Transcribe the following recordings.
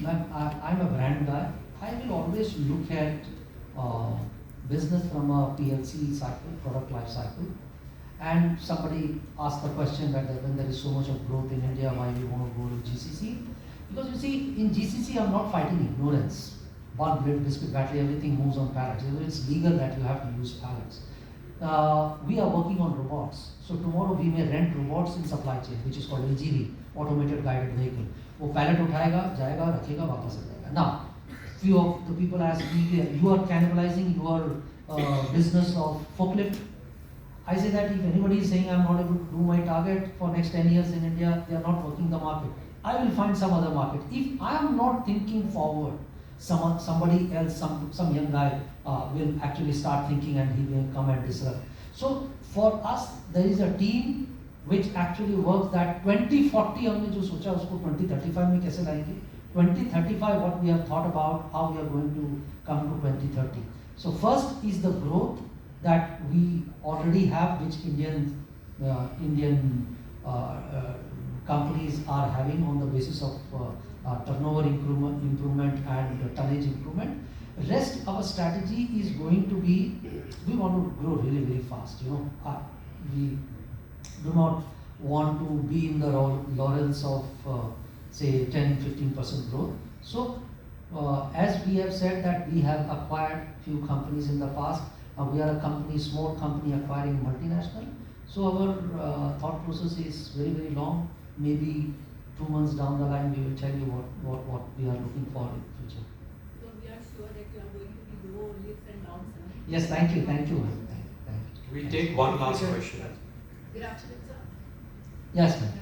I'm a brand guy. I will always look at uh, business from a PLC cycle, product life cycle. And somebody asked the question that when there is so much of growth in India, why we want to go to GCC? Because you see, in GCC, I'm not fighting ignorance. Bulk, bread, biscuit, battery, everything moves on pallets. It's legal that you have to use pallets. We are working on robots. So tomorrow we may rent robots in supply chain, which is called LGV, Automated Guided Vehicle. वो pallet उठाएगा, जाएगा, रखेगा, वापस आ जाएगा. Now, few of the people ask me, you are cannibalizing your business of forklift. I say that if anybody is saying I'm not able to do my target for next 10 years in India, they are not working the market. I will find some other market. If I am not thinking forward, somebody else, some young guy will actually start thinking and he will come and disrupt. So for us, there is a team which actually works that 2040 हमने जो सोचा उसको 2035 में कैसे लाएंगे? 2035 what we have thought about how we are going to come to 2030. So first is the growth that we already have, which Indian companies are having on the basis of turnover improvement and tonnage improvement. Rest our strategy is going to be, we want to grow really very fast. We do not want to be in the laurels of say 10-15% growth. So as we have said that we have acquired few companies in the past. We are a company, small company acquiring multinational. So our thought process is very, very long. Maybe 2 months down the line, we will tell you what we are looking for in the future. So we are sure that you are going to be low leaps and downs. Yes, thank you. Thank you. We take one last question. Good afternoon, sir. Yes, ma'am.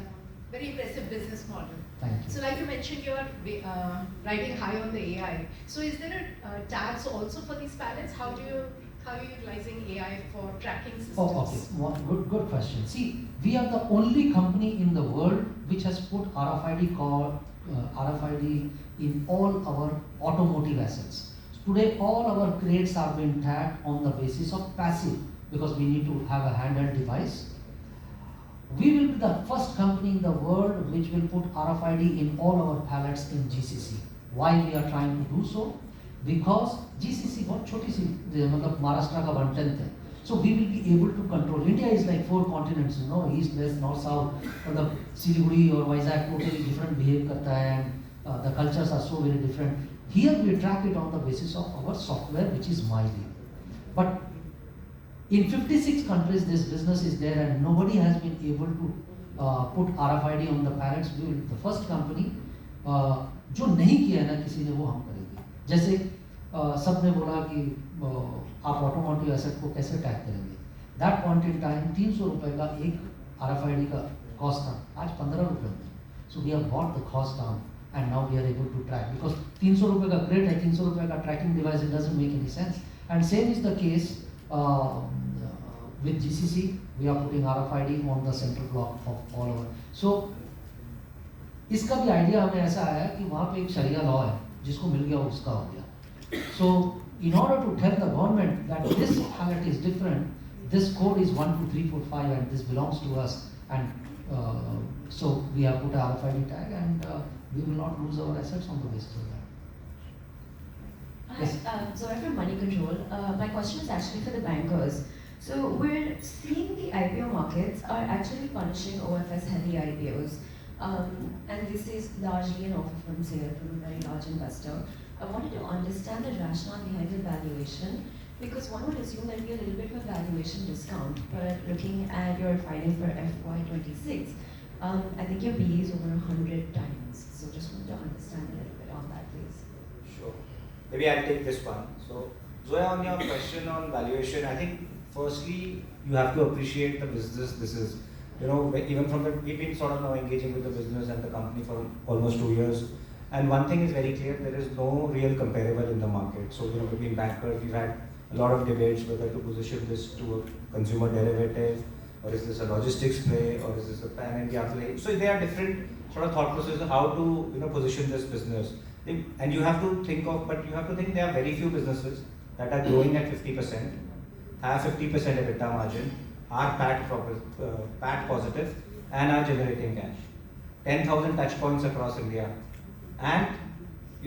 Very impressive business model. Thank you. So like you mentioned, you are riding high on the AI. So is there a tags also for these pallets? How are you utilizing AI for tracking systems? Okay. Good question. See, we are the only company in the world which has put RFID in all our automotive assets. Today, all our crates are being tagged on the basis of passive because we need to have a handheld device. We will be the first company in the world which will put RFID in all our pallets in GCC. Why we are trying to do so? Because GCC बहुत छोटी सी मतलब महाराष्ट्र का 1/10 है. So we will be able to control. India is like 4 continents, east, west, north, south. मतलब Siliguri or Vizag totally different behave करता है and the cultures are so very different. Here we track it on the basis of our software which is Miley. But in 56 countries this business is there and nobody has been able to put RFID on the pallets. We will be the first company जो नहीं किया है ना किसी ने वो हम करेंगे. जैसे सब ने बोला कि आप ऑटोमोटिव एसेट को कैसे टैग करेंगे. दैट पॉइंट इन टाइम 300 रुपए का एक RFID का कॉस्ट था, आज 15 रुपए में. So we have bought the cost down and now we are able to track because 300 रुपए का क्रेट है, 300 रुपए का tracking device, it doesn't make any sense. And same is the case with GCC. We are putting RFID on the central block of all over. So इसका भी idea हमें ऐसा आया कि वहाँ पे एक शरिया लॉ है, जिसको मिल गया उसका हो गया. So in order to tell the government that this pallet is different, this code is 1, 2, 3, 4, 5 and this belongs to us, and so we have put a RFID tag and we will not lose our assets on the basis of that. Yes. Zoya from Money Control. My question is actually for the bankers. So we're seeing the IPO markets are actually punishing OFS heavy IPOs. And this is largely an offer from sale from a very large investor. I wanted to understand the rationale behind the valuation, because one would assume there would be a little bit of a valuation discount, but looking at your filing for FY26, I think your PE is over 100 times. So just wanted to understand a little bit on that, please. Sure. Maybe I'll take this one. So Zoya, on your question on valuation, I think firstly you have to appreciate the business. This is, even from we've been sort of now engaging with the business and the company for almost 2 years. And one thing is very clear, there is no real comparable in the market. So, between bankers, we've had a lot of debates whether to position this to a consumer derivative, or is this a logistics play, or is this a pan-India play. So there are different sort of thought processes of how to position this business. And you have to think there are very few businesses that are growing at 50%, have 50% EBITDA margin, are PAT positive, and are generating cash. 10,000 touch points across India. And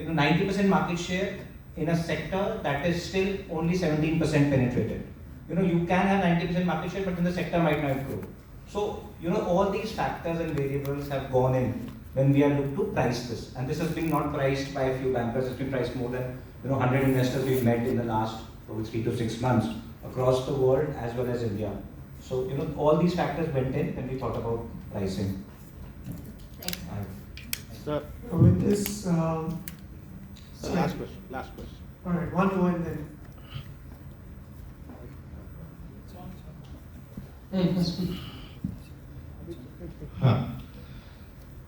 90% market share in a sector that is still only 17% penetrated. You can have 90% market share, but then the sector might not grow. So, all these factors and variables have gone in when we are looking to price this. And this has been not priced by a few bankers, it's been priced more than 100 investors we've met in the last probably 3 to 6 months across the world as well as India. So, all these factors went in when we thought about pricing. Sir, With this, last question. all right, one more and then. Yeah, you can speak.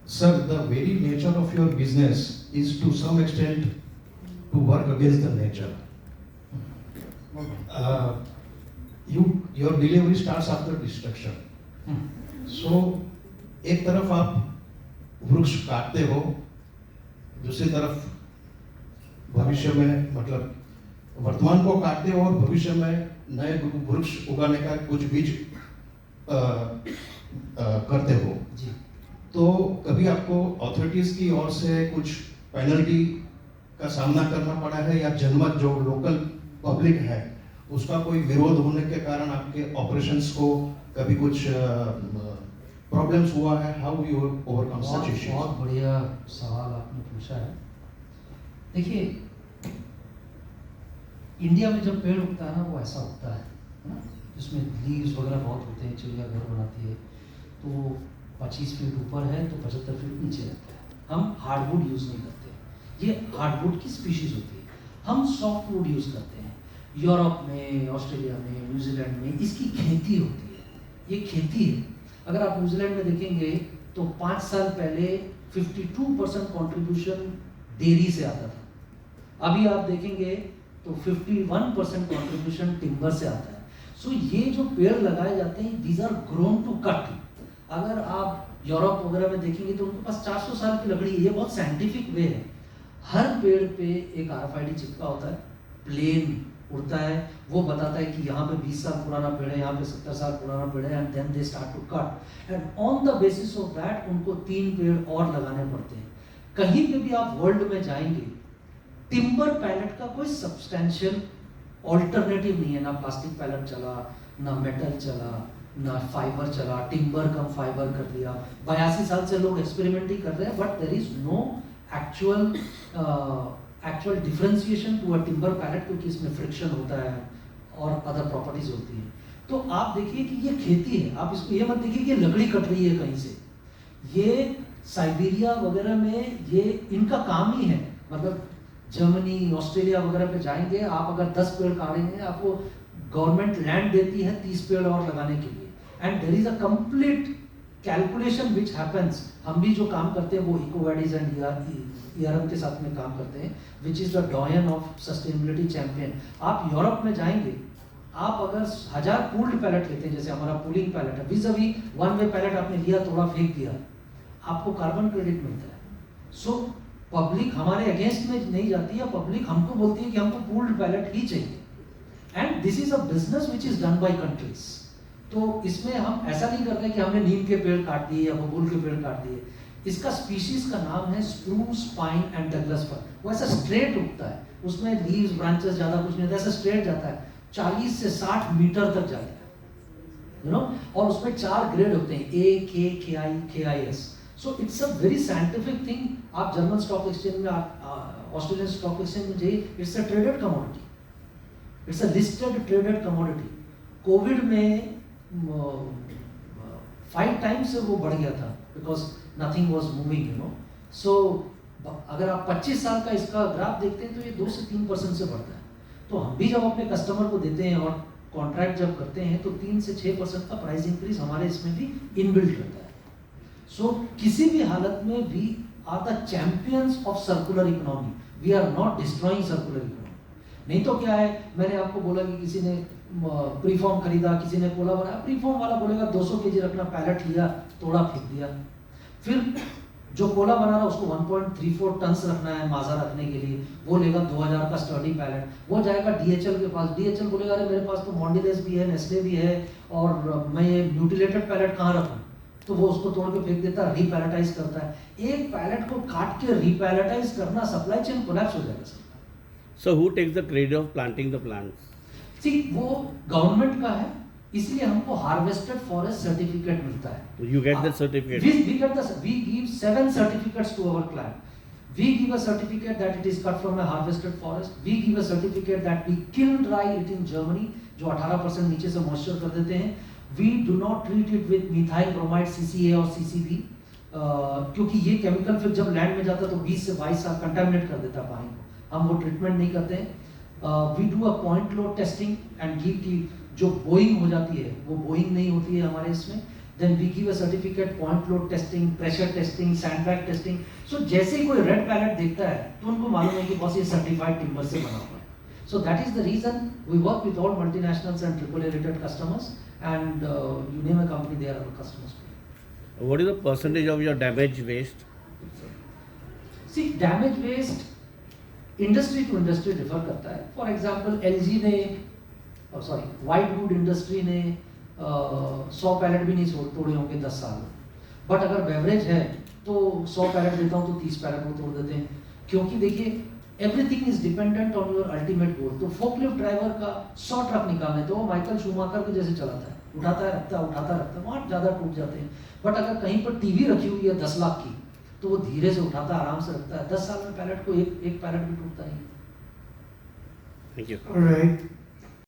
Sir, the very nature of your business is to some extent to work against the nature. Your delivery starts after destruction. So, एक तरफ आप वृक्ष काटते हो, दूसरी तरफ भविष्य में मतलब वर्तमान को काटते हो और भविष्य में नए वृक्ष उगाने का कुछ बीज करते हो। तो कभी आपको अथॉरिटीज की ओर से कुछ पेनल्टी का सामना करना पड़ा है या जनमत जो लोकल पब्लिक है उसका कोई विरोध होने के कारण आपके ऑपरेशंस को कभी कुछ प्रॉब्लम्स हुआ है? How you overcome such issues? बहुत बढ़िया सवाल आपने पूछा है। देखिए, इंडिया में जब पेड़ उगता है ना वो ऐसा उगता है ना, जिसमें लीव्स वगैरह बहुत होते हैं, चिड़िया घर बनाती है, तो 25 फीट ऊपर है तो 75 फीट नीचे रहता है। हम हार्डवुड यूज़ नहीं करते, ये हार्डवुड की स्पीशीज होती है। हम सॉफ्टवुड यूज़ करते हैं। यूरोप में, ऑस्ट्रेलिया में, न्यूजीलैंड में इसकी खेती होती है, ये खेती है। अगर आप न्यूजीलैंड में देखेंगे तो 5 साल पहले 52% कॉन्ट्रीब्यूशन डेयरी से आता था, अभी आप देखेंगे तो 51% कॉन्ट्रीब्यूशन टिम्बर से आता है। सो ये जो पेड़ लगाए जाते हैं, these are grown to cut. अगर आप यूरोप वगैरह में देखेंगे तो उनके पास 400 साल की लकड़ी है, ये बहुत साइंटिफिक वे है। हर पेड़ पे एक RFID चिपका होता है, प्लेन उड़ता है, वो बताता है कि यहाँ पे 20 साल पुराना पेड़ है, यहाँ पे 70 साल पुराना पेड़ है, and then they start to cut, and on the basis of that उनको 3 पेड़ और लगाने पड़ते हैं। कहीं पे भी आप वर्ल्ड में जाएंगे, टिम्बर पैलेट का कोई सब्सटेंशियल ऑल्टरनेटिव नहीं है। ना प्लास्टिक पैलेट चला, ना मेटल चला, ना फाइबर चला, टिम्बर कम फाइबर कर दिया। 82 साल से लोग एक्सपेरिमेंट ही कर रहे हैं, but there is no actual differentiation to a timber pallet, क्योंकि इसमें फ्रिक्शन होता है और अदर प्रॉपर्टीज होती हैं। तो आप देखिए कि ये खेती है, आप इसको ये मत देखिए कि लकड़ी कट रही है कहीं से। ये साइबेरिया वगैरह में ये इनका काम ही है। मतलब जर्मनी, ऑस्ट्रेलिया वगैरह पे जाएंगे आप, अगर 10 पेड़ काटेंगे आपको गवर्नमेंट लैंड देती है 30 पेड़ और लगाने के लिए, and there is a complete calculation which happens. हम भी जो काम करते हैं वो इकोवैडीज एंड ERM के साथ में काम करते हैं, which is the डॉयन of sustainability champion. आप यूरोप में जाएंगे, आप अगर 1000 पूल्ड पैलेट लेते हैं, जैसे हमारा पूलिंग पैलेट है, विज अभी 1 वे पैलेट आपने लिया, थोड़ा फेंक दिया, आपको कार्बन क्रेडिट मिलता है। सो पब्लिक हमारे अगेंस्ट में नहीं जाती है, पब्लिक हमको बोलती है कि हमको पूल्ड पैलेट ही चाहिए, and this is a business which is done by countries. तो इसमें हम ऐसा नहीं कर रहे कि हमने नीम के पेड़ काट दिए या बबूल के पेड़ काट दिए। इसका स्पीशीज का नाम है स्प्रूस, पाइन एंड डगलस फर। वो ऐसा स्ट्रेट उगता है, उसमें लीव्स, ब्रांचेस ज्यादा कुछ नहीं होता, ऐसा स्ट्रेट जाता है, 40 से 60 मीटर तक जाता है, यू नो। और उसमें 4 ग्रेड होते हैं, A, K, KI, KIS। So it's a very scientific thing. आप जर्मन स्टॉक एक्सचेंज में, ऑस्ट्रेलियन स्टॉक एक्सचेंज में जाइए, it's a traded commodity, it's a listed traded commodity. Covid में 5 टाइम्स से वो बढ़ गया था, because nothing was moving, you know. So अगर आप 25 साल का इसका ग्राफ देखते हैं तो ये 2 से 3% से बढ़ता है। तो हम भी जब अपने कस्टमर को देते हैं और कॉन्ट्रैक्ट जब करते हैं तो 3 से 6% का प्राइस इंक्रीज हमारे इसमें भी इनबिल्ट रहता है। सो किसी भी हालत में we are the champions of circular economy, we are not destroying circular economy. नहीं तो क्या है, मैंने आपको बोला कि किसी ने प्रीफॉर्म खरीदा, किसी ने कोला बनाया, प्रीफॉर्म वाला बोलेगा 200 kg रखना, पैलेट लिया, तोड़ा, फेंक दिया। फिर जो कोला बना रहा उसको 1.34 टन्स रखना है माजा रखने के लिए, वो लेगा 2000 का स्टडी पैलेट, वो जाएगा DHL के पास, DHL बोलेगा अरे मेरे पास तो मॉन्डिलेस भी है, नेस्ले भी है, और मैं ये म्यूटिलेटेड पैलेट कहाँ रखूँ, तो वो उसको तोड़ के फेंक देता है, रीपैलेटाइज करता है। एक पैलेट को काट के रीपैलेटाइज करना, सप्लाई चेन कोलैप्स हो जाएगा sir. So who takes the credit of planting the plants? See, वो गवर्नमेंट का है, इसलिए हमको हार्वेस्टेड फॉरेस्ट सर्टिफिकेट मिलता है। You get that certificate. We give 7 certificates to our client. We give a certificate that it is cut from a harvested forest. We give a certificate that we kiln dry it in Germany, जो 18% नीचे से moisture कर देते हैं। We do not treat it with methyl bromide CCA और CCB, क्योंकि ये chemical फिर जब लैंड में जाता है तो 20 से 22 साल कंटामिनेट कर देता है पानी को। हम वो ट्रीटमेंट नहीं करते हैं। We do a point load testing and give की जो बोइंग हो जाती है वो बोइंग नहीं होती है हमारे इसमें। Then we give a certificate, point load testing, pressure testing, sandbag testing. So जैसे ही कोई रेड पैलेट देखता है तो उनको मालूम है कि बस ये सर्टिफाइड टिम्बर से बना हुआ है। So that is the reason we work with all multinationals and AAA rated customers, and you name a company, they are our customers. What is the percentage of your damaged waste? See, damage waste industry to industry differ करता है। For example, LG ने whitewood industry ने 100 palette भी नहीं तोड़े होंगे 10 साल में, बट अगर बेवरेज है तो 100 पैलेट देता हूँ तो 30 पैलेट वो तोड़ देते हैं, क्योंकि देखिए everything is dependent on your ultimate goal. तो फोकलिफ्ट ड्राइवर का 100 ट्रक निकालने तो वो माइकल शूमाकर के जैसे चलाता है, उठाता है रखता है, उठाता है रखता है, वहाँ ज़्यादा टूट जाते हैं। बट अगर कहीं पर टीवी रखी हुई है 10 लाख की तो वो धीरे से उठाता है, आराम से रखता है, 10 साल में पैलेट को एक पैलेट भी टूटता नहीं। Thank you. All right.